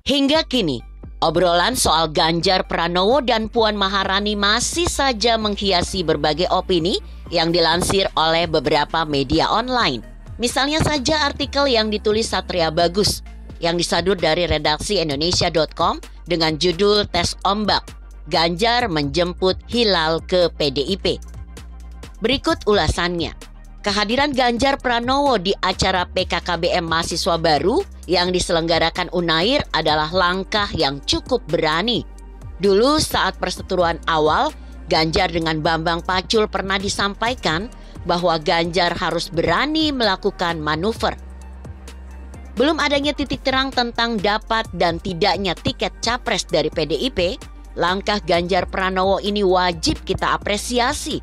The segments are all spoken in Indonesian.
Hingga kini, obrolan soal Ganjar Pranowo dan Puan Maharani masih saja menghiasi berbagai opini yang dilansir oleh beberapa media online. Misalnya saja artikel yang ditulis Satria Bagus yang disadur dari redaksi Indonesia.com dengan judul Tes Ombak, Ganjar menjemput Hilal ke PDIP. Berikut ulasannya. Kehadiran Ganjar Pranowo di acara PKKBM Mahasiswa Baru yang diselenggarakan UNAIR adalah langkah yang cukup berani. Dulu saat perseteruan awal, Ganjar dengan Bambang Pacul pernah disampaikan bahwa Ganjar harus berani melakukan manuver. Belum adanya titik terang tentang dapat dan tidaknya tiket capres dari PDIP, langkah Ganjar Pranowo ini wajib kita apresiasi.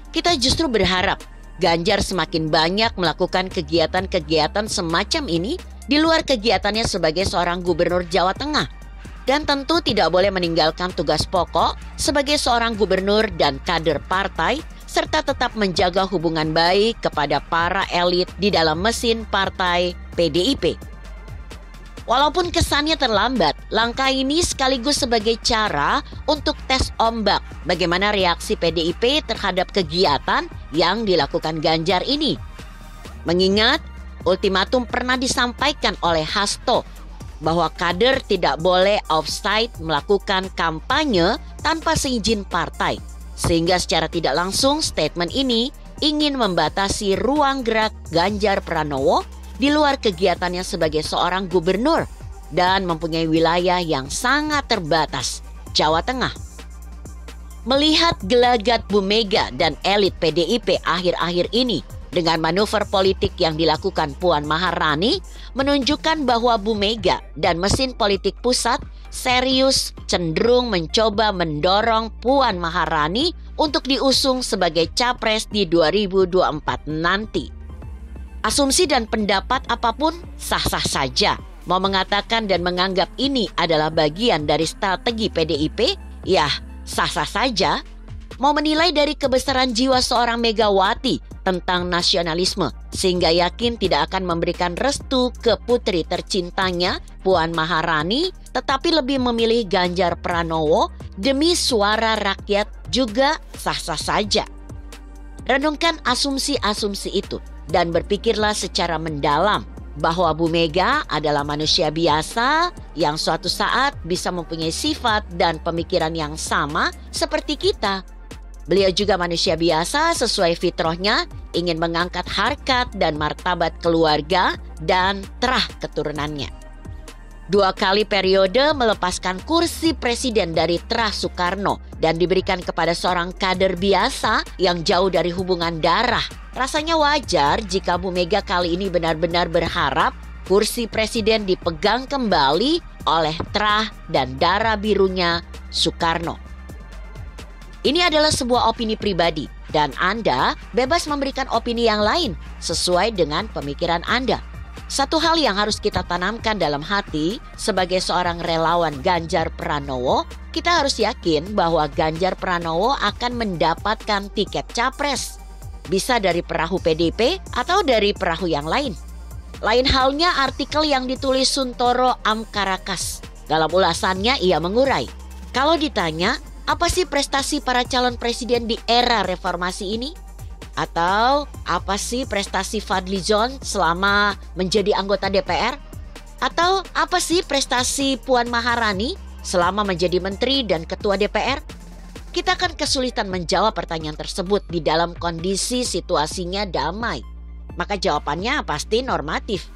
Kita justru berharap Ganjar semakin banyak melakukan kegiatan-kegiatan semacam ini di luar kegiatannya sebagai seorang gubernur Jawa Tengah. Dan tentu tidak boleh meninggalkan tugas pokok sebagai seorang gubernur dan kader partai, serta tetap menjaga hubungan baik kepada para elit di dalam mesin partai PDIP. Walaupun kesannya terlambat, langkah ini sekaligus sebagai cara untuk tes ombak bagaimana reaksi PDIP terhadap kegiatan yang dilakukan Ganjar ini. Mengingat ultimatum pernah disampaikan oleh Hasto bahwa kader tidak boleh offside melakukan kampanye tanpa seizin partai. Sehingga secara tidak langsung statement ini ingin membatasi ruang gerak Ganjar Pranowo di luar kegiatannya sebagai seorang gubernur dan mempunyai wilayah yang sangat terbatas, Jawa Tengah. Melihat gelagat Bu Mega dan elit PDIP akhir-akhir ini dengan manuver politik yang dilakukan Puan Maharani menunjukkan bahwa Bu Mega dan mesin politik pusat serius cenderung mencoba mendorong Puan Maharani untuk diusung sebagai capres di 2024 nanti. Asumsi dan pendapat apapun sah-sah saja. Mau mengatakan dan menganggap ini adalah bagian dari strategi PDIP, ya sah-sah saja. Mau menilai dari kebesaran jiwa seorang Megawati tentang nasionalisme, sehingga yakin tidak akan memberikan restu ke putri tercintanya, Puan Maharani, tetapi lebih memilih Ganjar Pranowo demi suara rakyat juga sah-sah saja. Renungkan asumsi-asumsi itu dan berpikirlah secara mendalam bahwa Bu Mega adalah manusia biasa yang suatu saat bisa mempunyai sifat dan pemikiran yang sama seperti kita. Beliau juga manusia biasa sesuai fitrahnya ingin mengangkat harkat dan martabat keluarga dan terah keturunannya. 2 kali periode melepaskan kursi presiden dari terah Soekarno dan diberikan kepada seorang kader biasa yang jauh dari hubungan darah. Rasanya wajar jika Bu Mega kali ini benar-benar berharap kursi presiden dipegang kembali oleh terah dan darah birunya Soekarno. Ini adalah sebuah opini pribadi dan Anda bebas memberikan opini yang lain sesuai dengan pemikiran Anda. Satu hal yang harus kita tanamkan dalam hati sebagai seorang relawan Ganjar Pranowo, kita harus yakin bahwa Ganjar Pranowo akan mendapatkan tiket capres. Bisa dari perahu PDIP atau dari perahu yang lain. Lain halnya artikel yang ditulis Suntoro Amkarakas. Dalam ulasannya ia mengurai, kalau ditanya apa sih prestasi para calon presiden di era reformasi ini? Atau apa sih prestasi Fadlizon selama menjadi anggota DPR? Atau apa sih prestasi Puan Maharani selama menjadi menteri dan ketua DPR? Kita akan kesulitan menjawab pertanyaan tersebut di dalam kondisi situasinya damai. Maka jawabannya pasti normatif.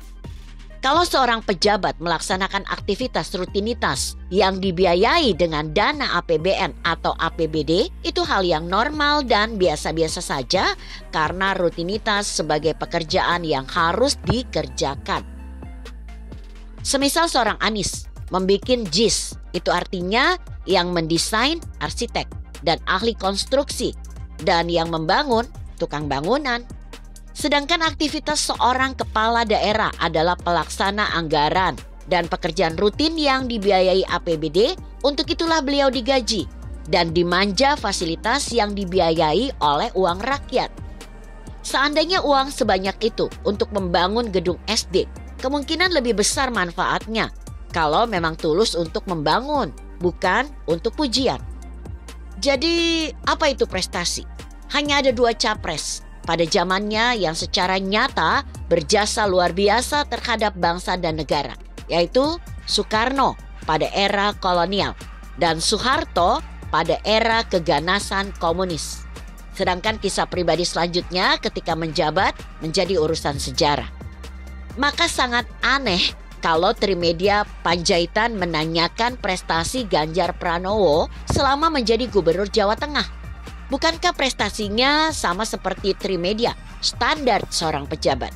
Kalau seorang pejabat melaksanakan aktivitas rutinitas yang dibiayai dengan dana APBN atau APBD, itu hal yang normal dan biasa-biasa saja karena rutinitas sebagai pekerjaan yang harus dikerjakan. Semisal seorang Anies membikin JIS, itu artinya yang mendesain arsitek dan ahli konstruksi, dan yang membangun tukang bangunan. Sedangkan aktivitas seorang kepala daerah adalah pelaksana anggaran dan pekerjaan rutin yang dibiayai APBD. Untuk itulah beliau digaji dan dimanja fasilitas yang dibiayai oleh uang rakyat. Seandainya uang sebanyak itu untuk membangun gedung SD, kemungkinan lebih besar manfaatnya Kalau memang tulus untuk membangun, bukan untuk pujian. Jadi apa itu prestasi? Hanya ada 2 capres pada zamannya yang secara nyata berjasa luar biasa terhadap bangsa dan negara, yaitu Soekarno pada era kolonial dan Soeharto pada era keganasan komunis. Sedangkan kisah pribadi selanjutnya ketika menjabat menjadi urusan sejarah. Maka sangat aneh kalau Trimedia Panjaitan menanyakan prestasi Ganjar Pranowo selama menjadi gubernur Jawa Tengah. Bukankah prestasinya sama seperti Trimedia, standar seorang pejabat?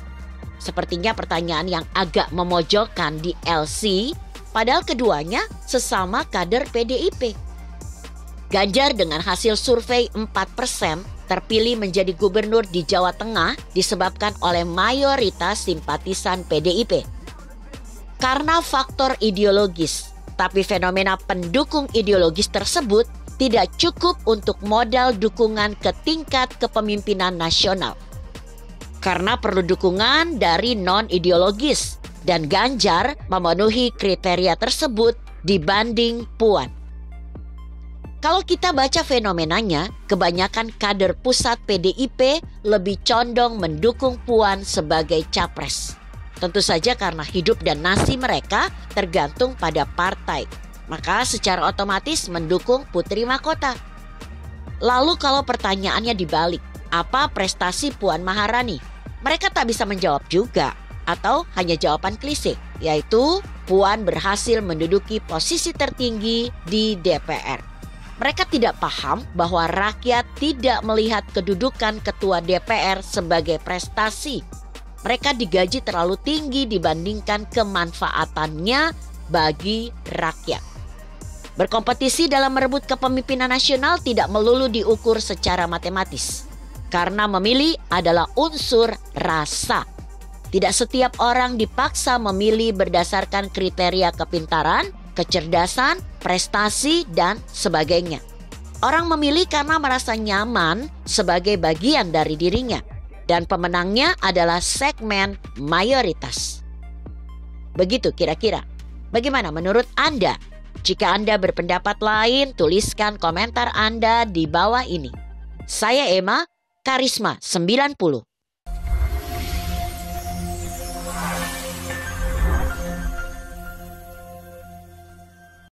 Sepertinya pertanyaan yang agak memojokkan di LC, padahal keduanya sesama kader PDIP. Ganjar dengan hasil survei 4% terpilih menjadi gubernur di Jawa Tengah disebabkan oleh mayoritas simpatisan PDIP. Karena faktor ideologis, tapi fenomena pendukung ideologis tersebut tidak cukup untuk modal dukungan ke tingkat kepemimpinan nasional. Karena perlu dukungan dari non-ideologis dan Ganjar memenuhi kriteria tersebut dibanding Puan. Kalau kita baca fenomenanya, kebanyakan kader pusat PDIP lebih condong mendukung Puan sebagai capres. Tentu saja karena hidup dan nasi mereka tergantung pada partai. Maka secara otomatis mendukung Putri Mahkota. Lalu kalau pertanyaannya dibalik, apa prestasi Puan Maharani? Mereka tak bisa menjawab juga. Atau hanya jawaban klise, yaitu Puan berhasil menduduki posisi tertinggi di DPR. Mereka tidak paham bahwa rakyat tidak melihat kedudukan ketua DPR sebagai prestasi. Mereka digaji terlalu tinggi dibandingkan kemanfaatannya bagi rakyat. Berkompetisi dalam merebut kepemimpinan nasional tidak melulu diukur secara matematis. Karena memilih adalah unsur rasa. Tidak setiap orang dipaksa memilih berdasarkan kriteria kepintaran, kecerdasan, prestasi, dan sebagainya. Orang memilih karena merasa nyaman sebagai bagian dari dirinya. Dan pemenangnya adalah segmen mayoritas. Begitu kira-kira. Bagaimana menurut Anda? Jika Anda berpendapat lain, tuliskan komentar Anda di bawah ini. Saya Emma, Karisma 90.